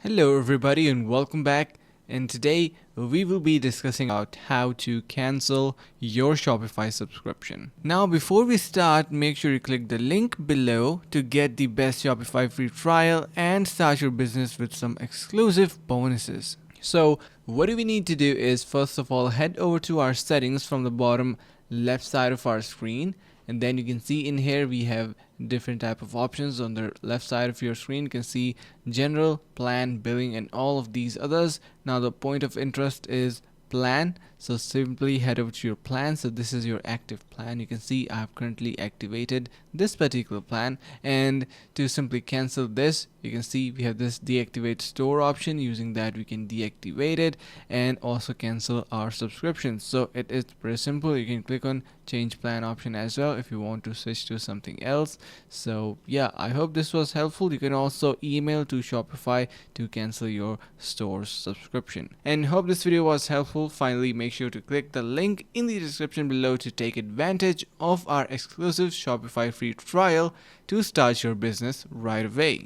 Hello everybody and welcome back, and today we will be discussing about how to cancel your Shopify subscription. Now before we start, make sure you click the link below to get the best Shopify free trial and start your business with some exclusive bonuses. So what do we need to do is, first of all, head over to our settings from the bottom left side of our screen, and then you can see in here we have different type of options. On the left side of your screen you can see general, plan, billing, and all of these others. Now the point of interest is plan, so simply head over to your plan. So this is your active plan. You can see I have currently activated this particular plan, and to simply cancel this, you can see we have this deactivate store option. Using that we can deactivate it and also cancel our subscription. So it is pretty simple. You can click on change plan option as well if you want to switch to something else. So yeah, I hope this was helpful. You can also email to Shopify to cancel your store's subscription, and hope this video was helpful. Finally, make sure to click the link in the description below to take advantage of our exclusive Shopify free trial to start your business right away.